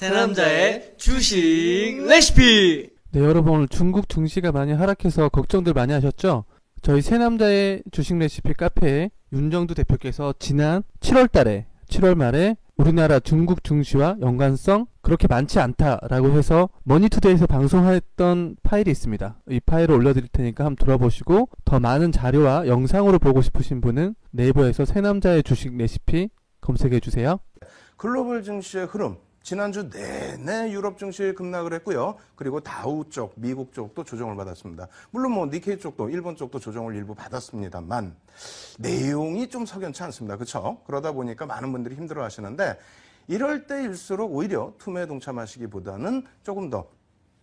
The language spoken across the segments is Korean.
새남자의 주식 레시피. 네, 여러분 오늘 중국 증시가 많이 하락해서 걱정들 많이 하셨죠? 저희 새남자의 주식 레시피 카페에 윤정두 대표께서 지난 7월 달에 7월 말에 우리나라 중국 증시와 연관성 그렇게 많지 않다라고 해서 머니투데이에서 방송했던 파일이 있습니다. 이 파일을 올려드릴 테니까 한번 들어보시고 더 많은 자료와 영상으로 보고 싶으신 분은 네이버에서 새남자의 주식 레시피 검색해주세요. 글로벌 증시의 흐름, 지난주 내내 유럽 증시 급락을 했고요. 그리고 다우 쪽, 미국 쪽도 조정을 받았습니다. 물론 뭐 니케이 쪽도, 일본 쪽도 조정을 일부 받았습니다만 내용이 좀 석연치 않습니다. 그렇죠? 그러다 보니까 많은 분들이 힘들어 하시는데 이럴 때일수록 오히려 투매에 동참하시기보다는 조금 더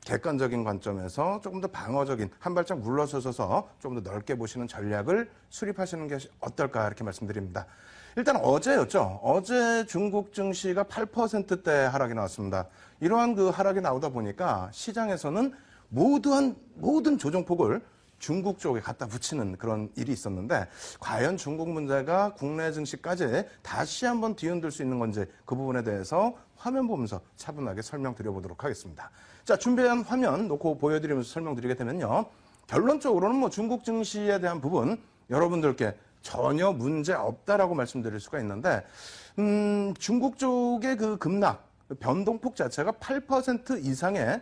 객관적인 관점에서 조금 더 방어적인 한 발짝 물러서서 조금 더 넓게 보시는 전략을 수립하시는 게 어떨까 이렇게 말씀드립니다. 일단 어제였죠. 어제 중국 증시가 8%대 하락이 나왔습니다. 이러한 그 하락이 나오다 보니까 시장에서는 모든 조정폭을 중국 쪽에 갖다 붙이는 그런 일이 있었는데 과연 중국 문제가 국내 증시까지 다시 한번 뒤흔들 수 있는 건지 그 부분에 대해서 화면 보면서 차분하게 설명드려보도록 하겠습니다. 자, 준비한 화면 놓고 보여드리면서 설명드리게 되면요. 결론적으로는 뭐 중국 증시에 대한 부분 여러분들께 전혀 문제 없다라고 말씀드릴 수가 있는데 중국 쪽의 그 급락, 변동폭 자체가 8% 이상의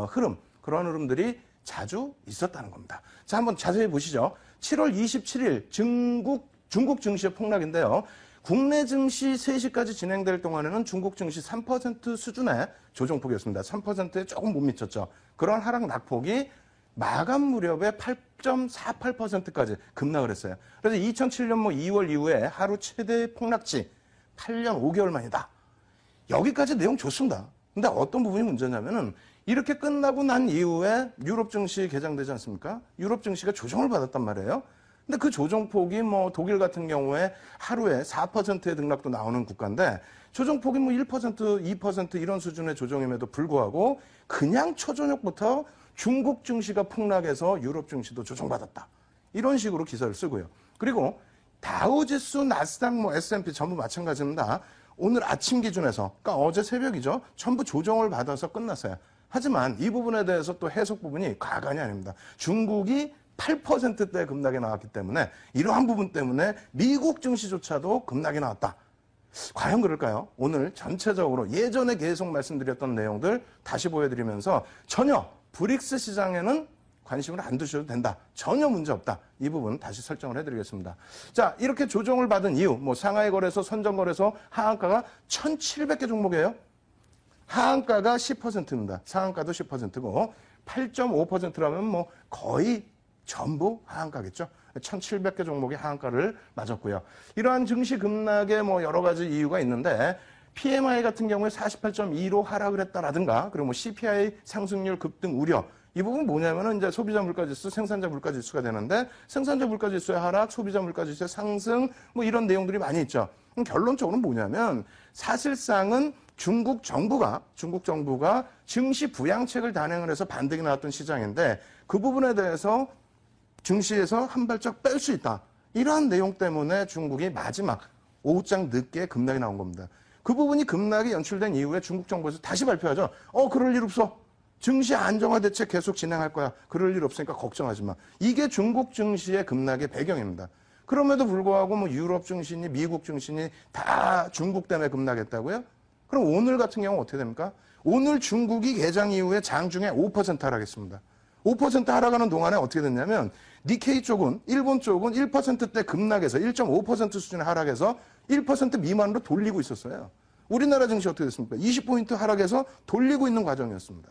흐름, 그런 흐름들이 자주 있었다는 겁니다. 자, 한번 자세히 보시죠. 7월 27일 중국 증시의 폭락인데요. 국내 증시 3시까지 진행될 동안에는 중국 증시 3% 수준의 조정폭이었습니다. 3%에 조금 못 미쳤죠. 그런 하락 낙폭이 마감 무렵에 8.48%까지 급락을 했어요. 그래서 2007년 2월 이후에 하루 최대 폭락치 8년 5개월 만이다. 여기까지 내용 좋습니다. 근데 어떤 부분이 문제냐면은 이렇게 끝나고 난 이후에 유럽 증시 개장되지 않습니까? 유럽 증시가 조정을 받았단 말이에요. 근데 그 조정폭이 뭐 독일 같은 경우에 하루에 4%의 등락도 나오는 국가인데 조정폭이 뭐 1%, 2% 이런 수준의 조정임에도 불구하고 그냥 초저녁부터 중국 증시가 폭락해서 유럽 증시도 조정받았다. 이런 식으로 기사를 쓰고요. 그리고 다우지수, 나스닥, S&P 전부 마찬가지입니다. 오늘 아침 기준에서, 그러니까 어제 새벽이죠. 전부 조정을 받아서 끝났어요. 하지만 이 부분에 대해서 또 해석 부분이 과간이 아닙니다. 중국이 8%대 급락이 나왔기 때문에 이러한 부분 때문에 미국 증시조차도 급락이 나왔다. 과연 그럴까요? 오늘 전체적으로 예전에 계속 말씀드렸던 내용들 다시 보여드리면서 전혀 브릭스 시장에는 관심을 안 두셔도 된다. 전혀 문제 없다. 이 부분 다시 설정을 해드리겠습니다. 자, 이렇게 조정을 받은 이유, 상하이 거래소, 선전 거래소 하한가가 1,700개 종목이에요. 하한가가 10%입니다. 상한가도 10%고 8.5%라면 거의 전부 하한가겠죠. 1,700개 종목이 하한가를 맞았고요. 이러한 증시 급락에 여러 가지 이유가 있는데 PMI 같은 경우에 48.2로 하락을 했다라든가 그리고 CPI 상승률 급등 우려. 이 부분 뭐냐면은 이제 소비자 물가지수, 생산자 물가지수가 되는데 생산자 물가지수의 하락, 소비자 물가지수의 상승 이런 내용들이 많이 있죠. 결론적으로는 뭐냐면 사실상은 중국 정부가 증시 부양책을 단행을 해서 반등이 나왔던 시장인데 그 부분에 대해서 증시에서 한 발짝 뺄 수 있다. 이러한 내용 때문에 중국이 마지막 오후장 늦게 급락이 나온 겁니다. 그 부분이 급락이 연출된 이후에 중국 정부에서 다시 발표하죠. 그럴 일 없어. 증시 안정화 대책 계속 진행할 거야. 그럴 일 없으니까 걱정하지 마. 이게 중국 증시의 급락의 배경입니다. 그럼에도 불구하고 유럽 증시니 미국 증시니 다 중국 때문에 급락했다고요? 그럼 오늘 같은 경우는 어떻게 됩니까? 오늘 중국이 개장 이후에 장중에 5% 하락했습니다. 5% 하락하는 동안에 어떻게 됐냐면 니케이 쪽은 일본 쪽은 1%대 급락해서 1.5% 수준에 하락해서 1% 미만으로 돌리고 있었어요. 우리나라 증시 어떻게 됐습니까? 20포인트 하락해서 돌리고 있는 과정이었습니다.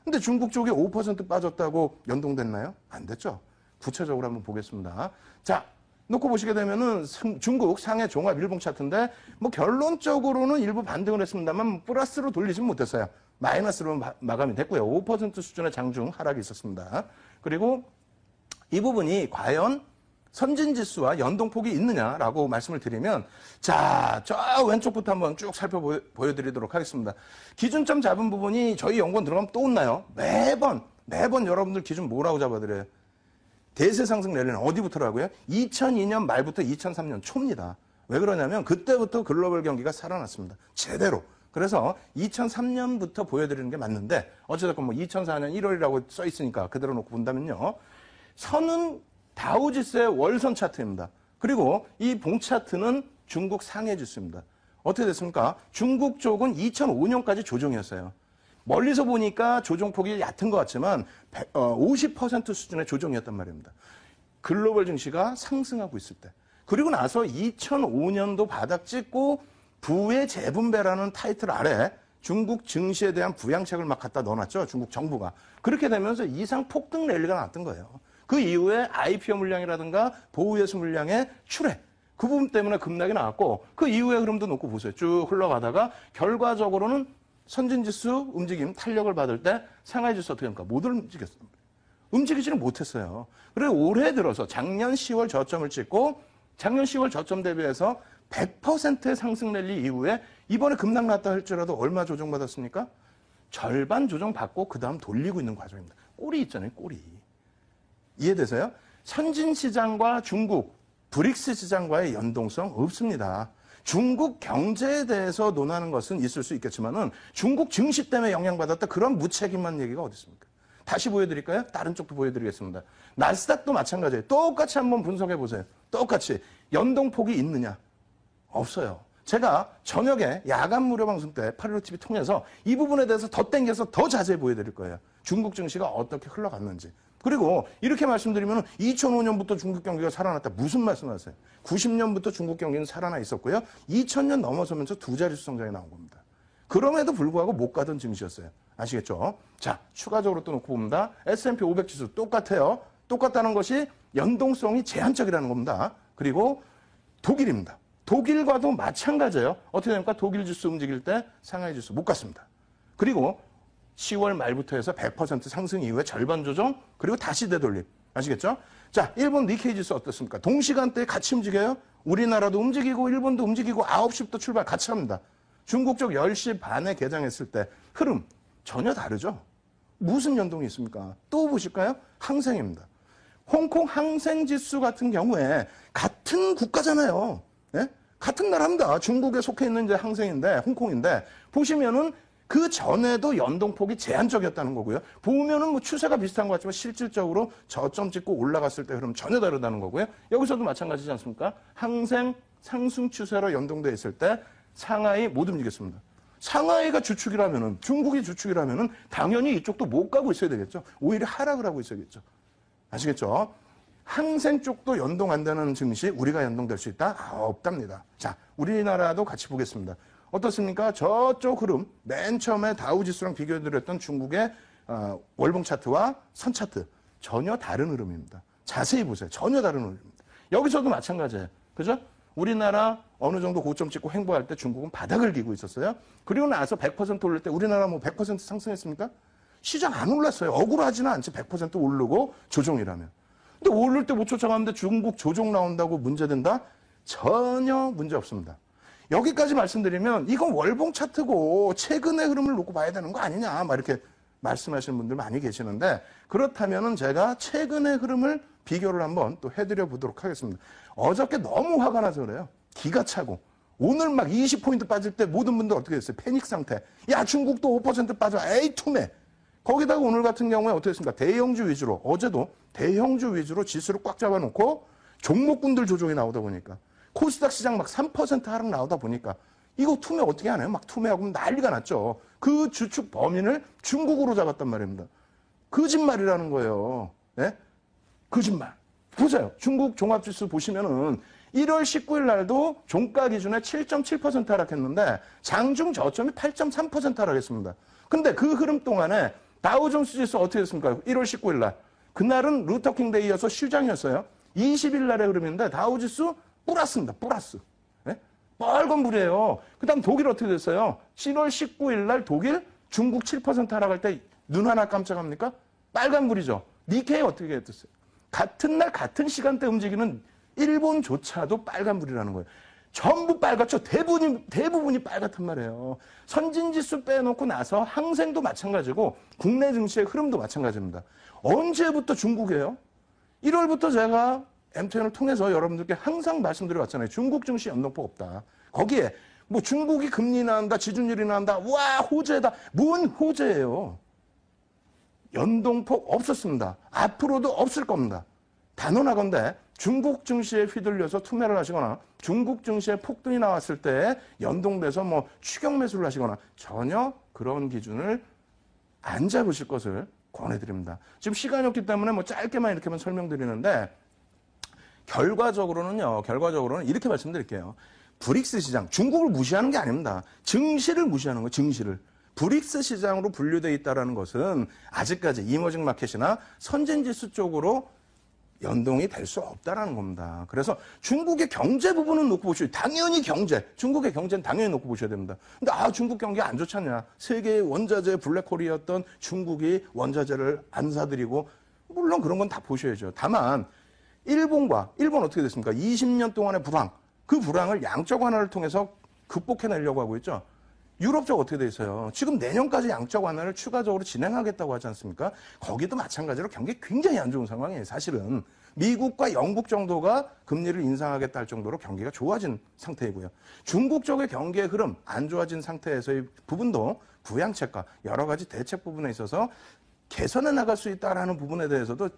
근데 중국 쪽에 5% 빠졌다고 연동됐나요? 안 됐죠. 구체적으로 한번 보겠습니다. 자, 놓고 보시게 되면은 중국 상해 종합 일봉 차트인데 결론적으로는 일부 반등을 했습니다만 플러스로 돌리진 못했어요. 마이너스로 마감이 됐고요. 5% 수준의 장중 하락이 있었습니다. 그리고 이 부분이 과연 선진지수와 연동폭이 있느냐라고 말씀을 드리면 자, 저 왼쪽부터 한번 쭉 보여드리도록 하겠습니다. 기준점 잡은 부분이 저희 연구원 들어가면 또 온나요? 매번 여러분들 기준 뭐라고 잡아드려요? 대세 상승 랠리는 어디부터라고요? 2002년 말부터 2003년 초입니다. 왜 그러냐면 그때부터 글로벌 경기가 살아났습니다. 제대로. 그래서 2003년부터 보여드리는 게 맞는데 어찌됐건 뭐 2004년 1월이라고 써 있으니까 그대로 놓고 본다면요. 선은 다우지수의 월선 차트입니다. 그리고 이 봉 차트는 중국 상해 지수입니다. 어떻게 됐습니까? 중국 쪽은 2005년까지 조정이었어요. 멀리서 보니까 조정폭이 얕은 것 같지만 50% 수준의 조정이었단 말입니다. 글로벌 증시가 상승하고 있을 때. 그리고 나서 2005년도 바닥 찍고 부의 재분배라는 타이틀 아래 중국 증시에 대한 부양책을 막 갖다 넣어놨죠. 중국 정부가. 그렇게 되면서 이상 폭등 랠리가 나왔던 거예요. 그 이후에 IPO 물량이라든가 보호예수 물량의 출회. 그 부분 때문에 급락이 나왔고 그 이후의 흐름도 놓고 보세요. 쭉 흘러가다가 결과적으로는 선진지수 움직임 탄력을 받을 때 상하이지수 어떻게 합니까? 못 움직였어요. 움직이지는 못했어요. 그리고 올해 들어서 작년 10월 저점을 찍고 작년 10월 저점 대비해서 100%의 상승 랠리 이후에 이번에 급락 났다 할지라도 얼마 조정받았습니까? 절반 조정받고 그 다음 돌리고 있는 과정입니다. 꼬리 있잖아요. 꼬리. 이해되세요? 선진시장과 중국 브릭스 시장과의 연동성 없습니다. 중국 경제에 대해서 논하는 것은 있을 수 있겠지만은 중국 증시 때문에 영향받았다 그런 무책임한 얘기가 어디 있습니까? 다시 보여드릴까요? 다른 쪽도 보여드리겠습니다. 나스닥도 마찬가지예요. 똑같이 한번 분석해 보세요. 똑같이 연동폭이 있느냐? 없어요. 제가 저녁에 야간 무료 방송 때 815TV 통해서 이 부분에 대해서 더 땡겨서 더 자세히 보여드릴 거예요. 중국 증시가 어떻게 흘러갔는지. 그리고 이렇게 말씀드리면 2005년부터 중국 경기가 살아났다. 무슨 말씀하세요? 90년부터 중국 경기는 살아나 있었고요. 2000년 넘어서면서 두 자릿수 성장이 나온 겁니다. 그럼에도 불구하고 못 가던 증시였어요. 아시겠죠? 자, 추가적으로 또 놓고 봅니다. S&P 500 지수 똑같아요. 똑같다는 것이 연동성이 제한적이라는 겁니다. 그리고 독일입니다. 독일과도 마찬가지예요. 어떻게 됩니까? 독일 지수 움직일 때 상하이 지수 못 갔습니다. 그리고 10월 말부터 해서 100% 상승 이후에 절반 조정, 그리고 다시 되돌림. 아시겠죠? 자, 일본 니케이 지수 어떻습니까? 동시간대에 같이 움직여요. 우리나라도 움직이고 일본도 움직이고 9시부터 출발 같이 합니다. 중국 쪽 10시 반에 개장했을 때 흐름 전혀 다르죠? 무슨 연동이 있습니까? 또 보실까요? 항생입니다. 홍콩 항생지수 같은 경우에 같은 국가잖아요. 예? 같은 나라입니다. 중국에 속해 있는 이제 항생인데, 홍콩인데, 보시면은 그 전에도 연동폭이 제한적이었다는 거고요. 보면은 뭐 추세가 비슷한 것 같지만 실질적으로 저점 찍고 올라갔을 때 흐름 전혀 다르다는 거고요. 여기서도 마찬가지지 않습니까? 항생 상승 추세로 연동돼 있을 때 상하이 못 움직였습니다. 상하이가 주축이라면은, 중국이 주축이라면은 당연히 이쪽도 못 가고 있어야 되겠죠. 오히려 하락을 하고 있어야겠죠. 아시겠죠? 항생 쪽도 연동 안 되는 증시 우리가 연동될 수 있다? 없답니다. 자, 우리나라도 같이 보겠습니다. 어떻습니까? 저쪽 흐름, 맨 처음에 다우지수랑 비교해드렸던 중국의 월봉 차트와 선 차트 전혀 다른 흐름입니다. 자세히 보세요. 전혀 다른 흐름입니다. 여기서도 마찬가지예요. 그죠? 우리나라 어느 정도 고점 찍고 횡보할 때 중국은 바닥을 기고 있었어요. 그리고 나서 100% 오를 때 우리나라 뭐 100% 상승했습니까? 시장 안 올랐어요. 억울하지는 않지. 100% 오르고 조정이라면. 근데 오를 때 못 쫓아가는데 중국 조정 나온다고 문제된다? 전혀 문제 없습니다. 여기까지 말씀드리면 이건 월봉 차트고 최근의 흐름을 놓고 봐야 되는 거 아니냐 막 이렇게 말씀하시는 분들 많이 계시는데 그렇다면은 제가 최근의 흐름을 비교를 한번 또 해드려 보도록 하겠습니다. 어저께 너무 화가 나서 그래요. 기가 차고 오늘 막 20포인트 빠질 때 모든 분들 어떻게 됐어요? 패닉 상태. 야 중국도 5% 빠져. 에이 투매. 거기다가 오늘 같은 경우에 어떻게 됐습니까? 대형주 위주로 어제도 대형주 위주로 지수를 꽉 잡아놓고 종목군들 조정이 나오다 보니까 코스닥 시장 막 3% 하락 나오다 보니까 이거 투매 어떻게 하나요? 막 투매하고 난리가 났죠. 그 주축 범인을 중국으로 잡았단 말입니다. 거짓말이라는 거예요. 네? 거짓말. 보세요. 중국 종합지수 보시면은 1월 19일 날도 종가 기준에 7.7% 하락했는데 장중 저점이 8.3% 하락했습니다. 근데 그 흐름 동안에 다우존스 지수 어떻게 됐습니까? 1월 19일 날. 그날은 루터킹 데이여서 휴장이었어요. 20일 날의 흐름인데 다우지수 플러스입니다. 플러스. 네? 빨간불이에요. 그 다음 독일 어떻게 됐어요? 7월 19일 날 독일 중국 7% 하락할 때 눈 하나 깜짝합니까? 빨간불이죠. 니케이 어떻게 됐어요? 같은 날 같은 시간대 움직이는 일본조차도 빨간불이라는 거예요. 전부 빨갛죠. 대부분이 빨갛단 말이에요. 선진지수 빼놓고 나서 항생도 마찬가지고 국내 증시의 흐름도 마찬가지입니다. 언제부터 중국이에요? 1월부터 제가 MTN을 통해서 여러분들께 항상 말씀드려왔잖아요. 중국 증시 연동폭 없다. 거기에 뭐 중국이 금리 인하한다, 지준율 인하한다, 와 호재다. 뭔 호재예요? 연동폭 없었습니다. 앞으로도 없을 겁니다. 단언하건대 중국 증시에 휘둘려서 투매를 하시거나 중국 증시에 폭등이 나왔을 때 연동돼서 뭐 추격 매수를 하시거나 전혀 그런 기준을 안 잡으실 것을 권해드립니다. 지금 시간이 없기 때문에 뭐 짧게만 이렇게만 설명드리는데 결과적으로는 이렇게 말씀드릴게요. 브릭스 시장, 중국을 무시하는 게 아닙니다. 증시를 무시하는 거예요, 증시를. 브릭스 시장으로 분류되어 있다는 것은 아직까지 이머징 마켓이나 선진지수 쪽으로 연동이 될 수 없다는 겁니다. 그래서 중국의 경제 부분은 놓고 보셔야 돼요. 당연히 중국의 경제는 당연히 놓고 보셔야 됩니다. 근데 중국 경기 안 좋지 않냐. 세계의 원자재 블랙홀이었던 중국이 원자재를 안 사들이고 물론 그런 건 다 보셔야죠. 다만 일본 어떻게 됐습니까? 20년 동안의 불황, 그 불황을 양적 완화를 통해서 극복해내려고 하고 있죠. 유럽 쪽 어떻게 돼 있어요? 지금 내년까지 양적 완화를 추가적으로 진행하겠다고 하지 않습니까? 거기도 마찬가지로 경기 굉장히 안 좋은 상황이에요. 사실은 미국과 영국 정도가 금리를 인상하겠다 할 정도로 경기가 좋아진 상태이고요. 중국 쪽의 경기의 흐름 안 좋아진 상태에서의 부분도 부양책과 여러 가지 대책 부분에 있어서 개선해 나갈 수 있다라는 부분에 대해서도